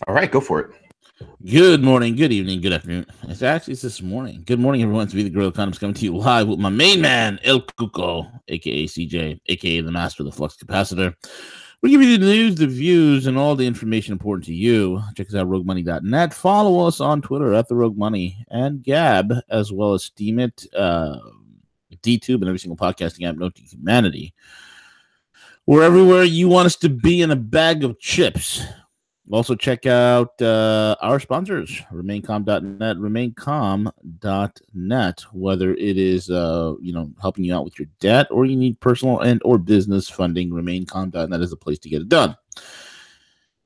All right, go for it. Good morning, good evening, good afternoon. It's this morning. Good morning, everyone. It's me, the Grill Economist, coming to you live with my main man, El Cuco, aka CJ, aka the Master of the Flux Capacitor. We give you the news, the views, and all the information important to you. Check us out, roguemoney.net. Follow us on Twitter at the Rogue Money and Gab, as well as Steemit, DTube, and every single podcasting app known to humanity. We're everywhere you want us to be in a bag of chips. Also, check out our sponsors, remaincom.net, remaincom.net, whether it is, helping you out with your debt or you need personal and or business funding, remaincom.net is the place to get it done.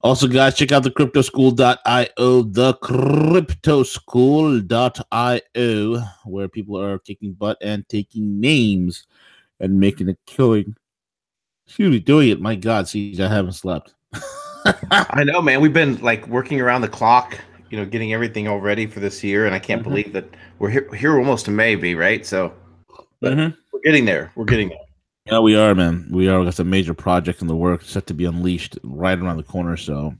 Also, guys, check out the cryptoschool.io, the cryptoschool.io, where people are kicking butt and taking names and making a killing. Excuse me, doing it. My God, CJ, I haven't slept. I know, man. We've been like working around the clock, getting everything all ready for this year, and I can't believe that we're here almost to May, right? So, but we're getting there. We're getting there. Yeah, we are, man. We are. We got some major project in the works set to be unleashed right around the corner. So,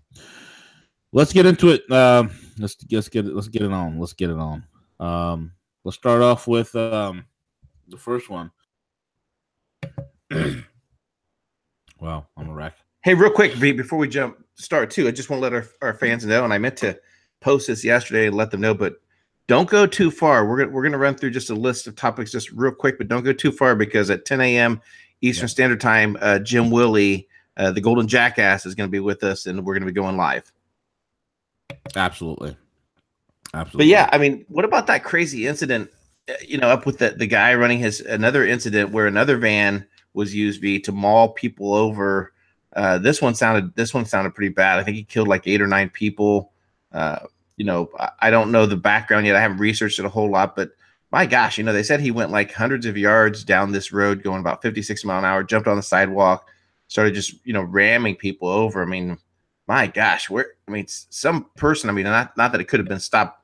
let's get into it. Let's get it on. Let's get it on. Let's start off with the first one. Wow, I'm a wreck. Hey, real quick, V, before we start too, I just want to let our fans know, and I meant to post this yesterday and let them know, but don't go too far. We're gonna run through just a list of topics just real quick, but don't go too far because at 10 a.m. Eastern Standard Time, Jim Willie, the Golden Jackass, is going to be with us, and we're going to be going live. Absolutely. But yeah, I mean, what about that crazy incident? Up with the guy running another incident where another van was used to maul people over. This one sounded pretty bad. I think he killed like 8 or 9 people. I don't know the background yet. I haven't researched it a whole lot, but my gosh, they said he went like hundreds of yards down this road going about 56 miles an hour, jumped on the sidewalk, started just, ramming people over. I mean, my gosh, some person, not that it could have been stopped,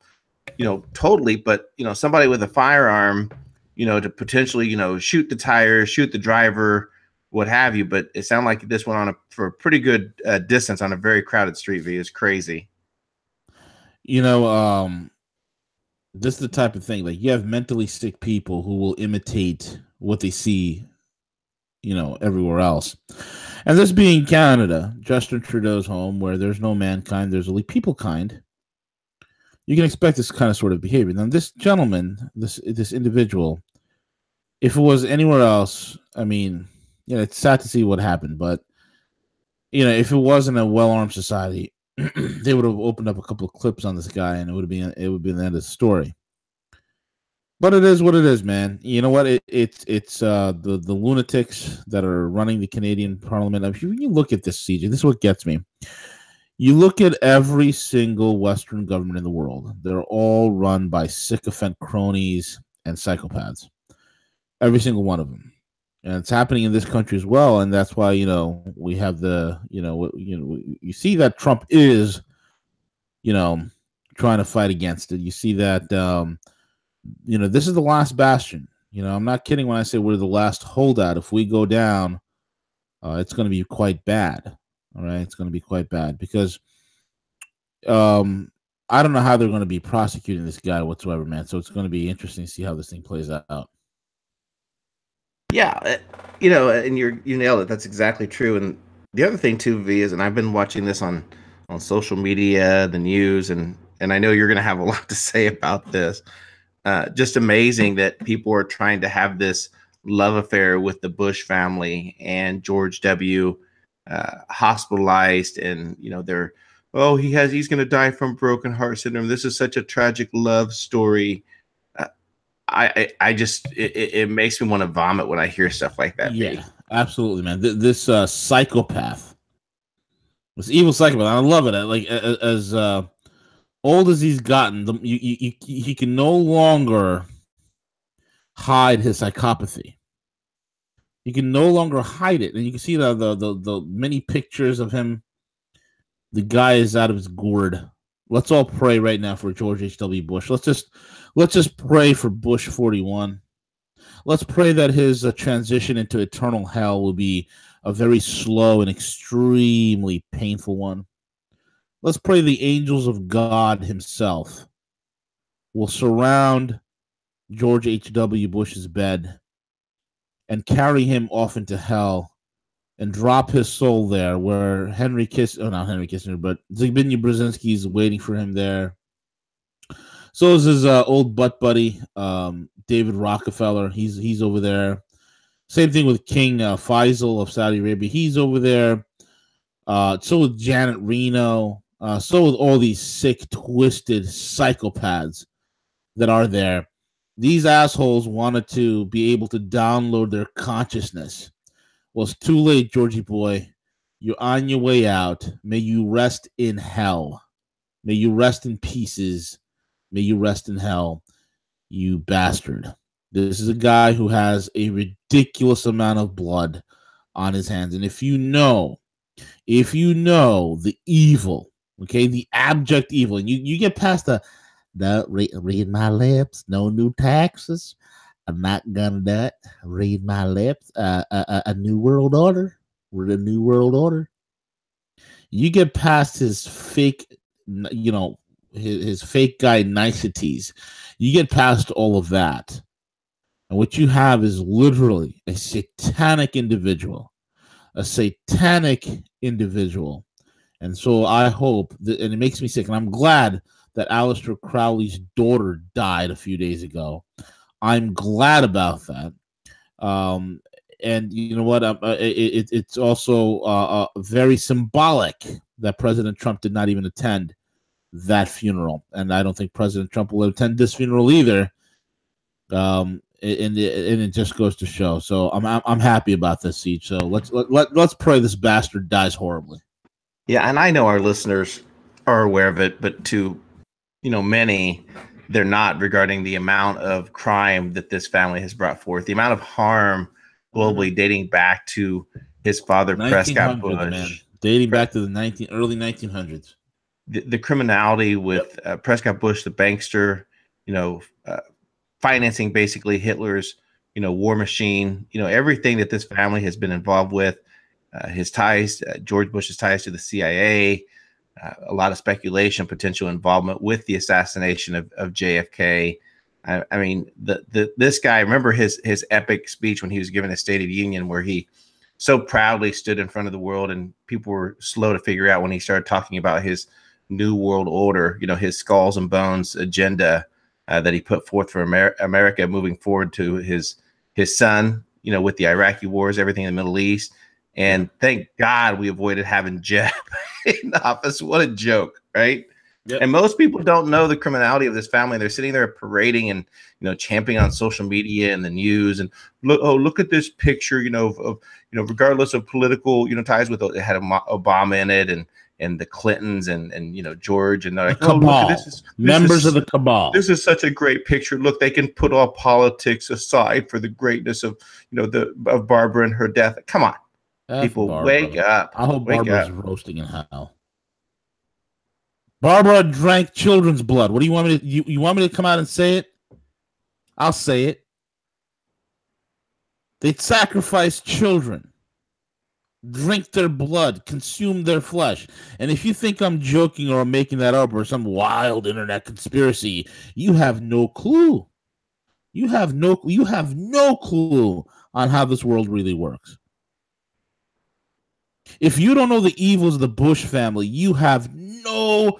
totally, but, somebody with a firearm, to potentially, shoot the tires, shoot the driver, what have you. But it sounded like this went on for a pretty good distance on a very crowded street. V is crazy. This is the type of thing, like, you have mentally sick people who will imitate what they see, everywhere else. And this being Canada, Justin Trudeau's home, where there's no mankind, there's only people kind. You can expect this kind of sort of behavior. Now, this gentleman, this individual, if it was anywhere else, it's sad to see what happened, but if it wasn't a well-armed society, they would have opened up a couple of clips on this guy, and it would be the end of the story. But it is what it is, man. You know what? It's the lunatics that are running the Canadian Parliament. If you look at this, CJ, this is what gets me. You look at every single Western government in the world; they're all run by sycophant cronies and psychopaths. Every single one of them. And it's happening in this country as well, and that's why we have you see that Trump is trying to fight against it. You see that this is the last bastion. I'm not kidding when I say we're the last holdout. If we go down, it's going to be quite bad. All right, it's going to be quite bad because I don't know how they're going to be prosecuting this guy whatsoever, man. So it's going to be interesting to see how this thing plays out. Yeah, and you nailed it. That's exactly true. And the other thing too, V, is, and I've been watching this on social media, the news, and I know you're going to have a lot to say about this. Just amazing that people are trying to have this love affair with the Bush family and George W. Hospitalized, and he's going to die from broken heart syndrome. This is such a tragic love story. I just it makes me want to vomit when I hear stuff like that. Yeah, absolutely, man. This psychopath, this evil psychopath. I love it. Like as old as he's gotten, he can no longer hide his psychopathy. You can no longer hide it, and you can see the many pictures of him. The guy is out of his gourd. Let's all pray right now for George H.W. Bush. Let's just pray for Bush 41. Let's pray that his transition into eternal hell will be a very slow and extremely painful one. let's pray the angels of God himself will surround George H.W. Bush's bed and carry him off into hell and drop his soul there where not Henry Kissinger, but Zbigniew Brzezinski is waiting for him there. So is his old butt buddy, David Rockefeller. He's over there. Same thing with King Faisal of Saudi Arabia. He's over there. So with Janet Reno. So with all these sick, twisted psychopaths that are there. These assholes wanted to be able to download their consciousness. Well, it's too late, Georgie boy. You're on your way out. May you rest in hell. May you rest in pieces. May you rest in hell, you bastard. This is a guy who has a ridiculous amount of blood on his hands. And if you know the evil, okay, the abject evil, and you get past read my lips, no new taxes, I'm not gonna do it. Read my lips, a new world order. We're the new world order. You get past his fake, his fake guy niceties. You get past all of that. And what you have is literally a satanic individual. And so I hope that, and it makes me sick, and I'm glad that Aleister Crowley's daughter died a few days ago. I'm glad about that. And you know what? It's also very symbolic that President Trump did not even attend that funeral. And I don't think President Trump will attend this funeral either. And it just goes to show. So I'm happy about this, Siege. So let's pray this bastard dies horribly. Yeah, and I know our listeners are aware of it, but to many, they're not, regarding the amount of crime that this family has brought forth, the amount of harm globally dating back to his father, Prescott Bush. Man. Dating back to the early 1900s. The criminality with Prescott Bush, the bankster, financing basically Hitler's, war machine, everything that this family has been involved with, his ties, George Bush's ties to the CIA, a lot of speculation, potential involvement with the assassination of JFK. I mean, this guy, remember his epic speech when he was given a State of the Union, where he so proudly stood in front of the world, and people were slow to figure out when he started talking about his new world order, his skulls and bones agenda that he put forth for America moving forward to his son, with the Iraqi wars, everything in the Middle East. And thank God we avoided having Jeb in office. What a joke, right? Yep. And most people don't know the criminality of this family. They're sitting there parading and champing on social media and the news, and look at this picture, of regardless of political ties with it, had Obama in it, and the Clintons and George, and they're like, cabal. Look at this members of the cabal. This is such a great picture. Look, they can put all politics aside for the greatness of of Barbara and her death. Come on. People, wake up. I hope Barbara's roasting in hell. Barbara drank children's blood. What do you want me to you want me to come out and say it? I'll say it. They sacrificed children, drink their blood, consume their flesh. And if you think I'm joking or I'm making that up or some wild internet conspiracy, you have no clue. You have no clue on how this world really works. If you don't know the evils of the Bush family, you have no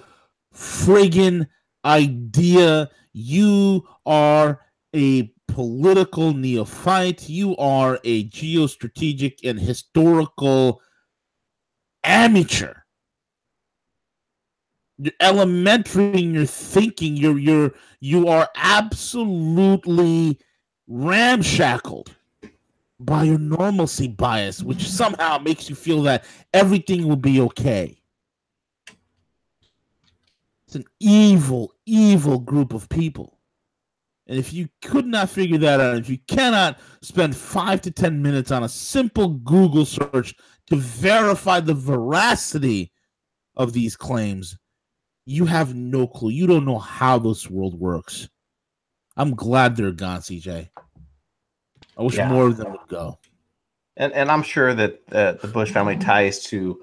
friggin' idea. You are a political neophyte. You are a geostrategic and historical amateur. You're elementary in your thinking. You are absolutely ramshackled by your normalcy bias, which somehow makes you feel that everything will be okay. It's an evil, evil group of people. And if you could not figure that out, if you cannot spend 5 to 10 minutes on a simple Google search to verify the veracity of these claims, you have no clue. You don't know how this world works. I'm glad they're gone, CJ. I wish more of them would go. And I'm sure that the Bush family ties to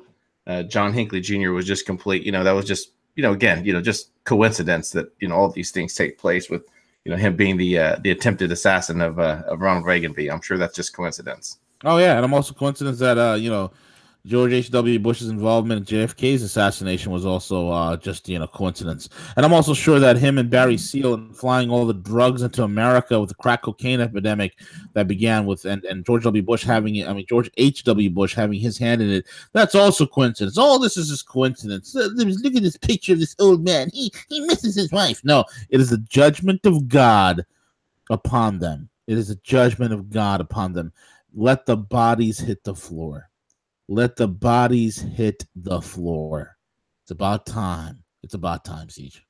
John Hinckley Jr. was just complete. That was just again just coincidence that all of these things take place with him being the attempted assassin of Ronald Reagan. I'm sure that's just coincidence. Oh yeah, and I'm also coincidence that George H.W. Bush's involvement in JFK's assassination was also just coincidence. And I'm also sure that him and Barry Seal and flying all the drugs into America with the crack cocaine epidemic that began with and George W. Bush George H.W. Bush having his hand in it, that's also coincidence. All this is just coincidence. Look at this picture of this old man. He misses his wife. No, it is a judgment of God upon them. It is a judgment of God upon them. Let the bodies hit the floor. Let the bodies hit the floor. It's about time. It's about time, Siege.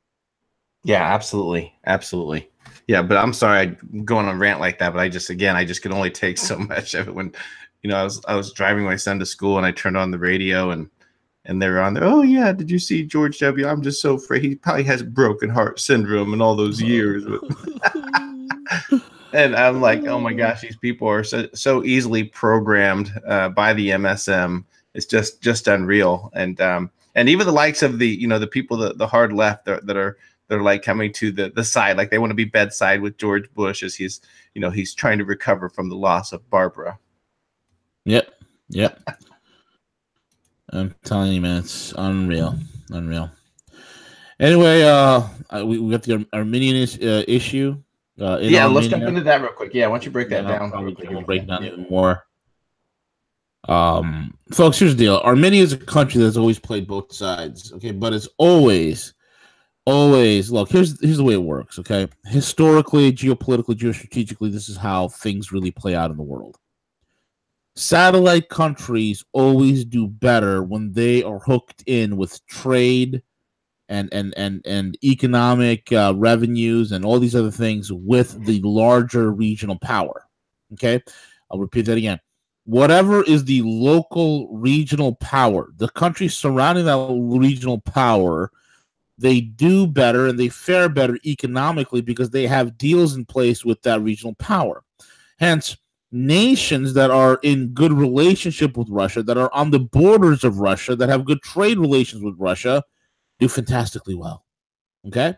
Yeah, absolutely. Absolutely. Yeah, but I'm sorry I'm going on a rant like that, but I just can only take so much of it when, I was driving my son to school and I turned on the radio and they were on there. Oh yeah, did you see George W? I'm just so afraid he probably has broken heart syndrome in all those years. And I'm like, oh my gosh, these people are so easily programmed by the MSM. It's just unreal. And even the likes of the the people the hard left that are like coming to the side, like they want to be bedside with George Bush as he's trying to recover from the loss of Barbara. Yep. I'm telling you, man, it's unreal. Anyway, we got the Armenian issue. Armenia. Let's jump into that real quick. Yeah, why don't you break that down? Break down even more. Folks, here's the deal. Armenia is a country that's always played both sides, okay? But it's always look, here's the way it works, okay? Historically, geopolitically, geostrategically, this is how things really play out in the world. Satellite countries always do better when they are hooked in with trade and economic revenues and all these other things with the larger regional power. Okay, I'll repeat that again. Whatever is the local regional power, the countries surrounding that regional power, they do better and they fare better economically because they have deals in place with that regional power. Hence, nations that are in good relationship with Russia, that are on the borders of Russia, that have good trade relations with Russia, do fantastically well. Okay,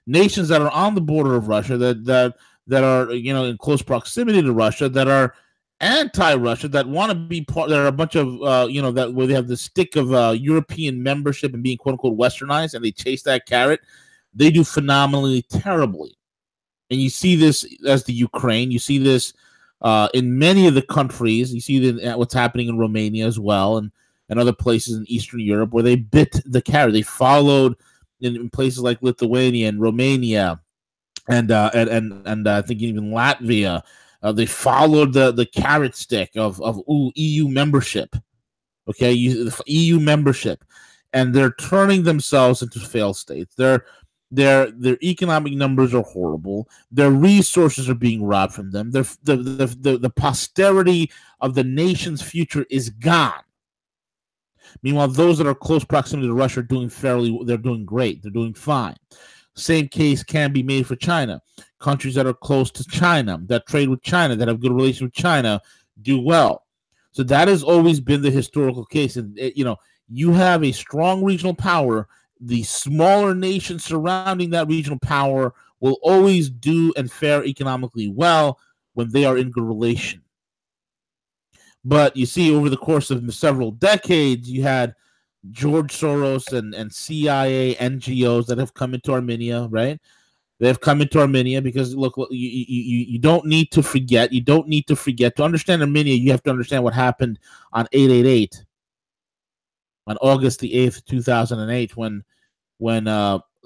nations that are on the border of Russia, that are in close proximity to Russia, that are anti-Russia, that want to be part, that are a bunch of that where they have the stick of European membership and being quote unquote westernized, and they chase that carrot, they do phenomenally terribly. And you see this as the Ukraine. You see this in many of the countries. You see what's happening in Romania as well, and other places in Eastern Europe where they bit the carrot. They followed in places like Lithuania and Romania, and I think even Latvia. They followed the carrot stick of EU membership. Okay, EU membership, and they're turning themselves into failed states. Their economic numbers are horrible. Their resources are being robbed from them. The posterity of the nation's future is gone. Meanwhile, those that are close proximity to Russia are doing they're doing great. They're doing fine. Same case can be made for China. Countries that are close to China, that trade with China, that have good relations with China, do well. So that has always been the historical case. And, you have a strong regional power. The smaller nations surrounding that regional power will always do and fare economically well when they are in good relation. But you see, over the course of several decades, you had George Soros and CIA NGOs that have come into Armenia, right? They have come into Armenia because, look, you don't need to forget. You don't need to forget. To understand Armenia, you have to understand what happened on 888, on August the 8th, 2008, when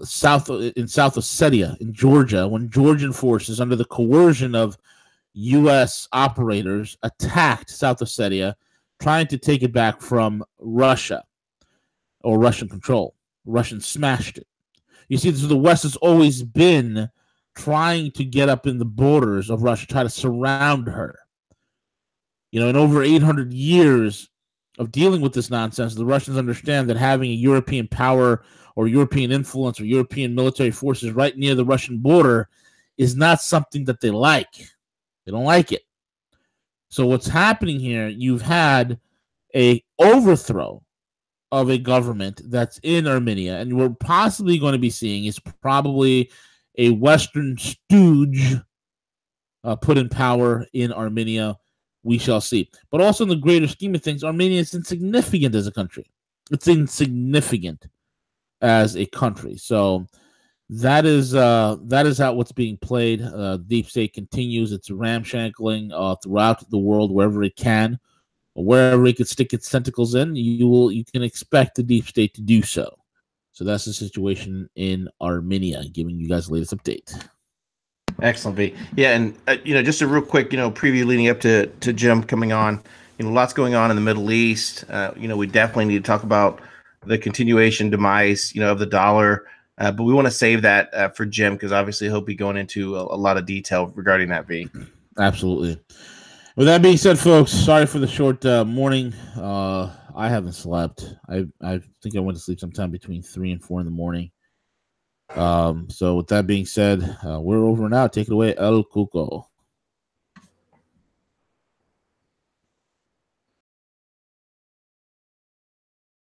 South Ossetia in Georgia, when Georgian forces, under the coercion of U.S. operators, attacked South Ossetia, trying to take it back from Russia or Russian control. Russians smashed it. You see, the West has always been trying to get up in the borders of Russia, try to surround her. In over 800 years of dealing with this nonsense, the Russians understand that having a European power or European influence or European military forces right near the Russian border is not something that they like. They don't like it. So what's happening here, you've had a overthrow of a government that's in Armenia, and we're possibly going to be seeing is probably a Western stooge put in power in Armenia. We shall see. But also in the greater scheme of things, Armenia is insignificant as a country. It's insignificant as a country. So that is how what's being played. Deep State continues its ramshackling throughout the world wherever it can. Wherever it could stick its tentacles in, you can expect the Deep State to do so. So that's the situation in Armenia. Giving you guys the latest update. Excellent, V. Yeah, and just a real quick, preview leading up to Jim coming on. Lots going on in the Middle East. We definitely need to talk about the continuation demise, of the dollar. But we want to save that for Jim because obviously he'll be going into a lot of detail regarding that, V. Absolutely. With that being said, folks, sorry for the short morning. I haven't slept. I think I went to sleep sometime between 3 and 4 in the morning. So with that being said, we're over now. Take it away, El Cuco.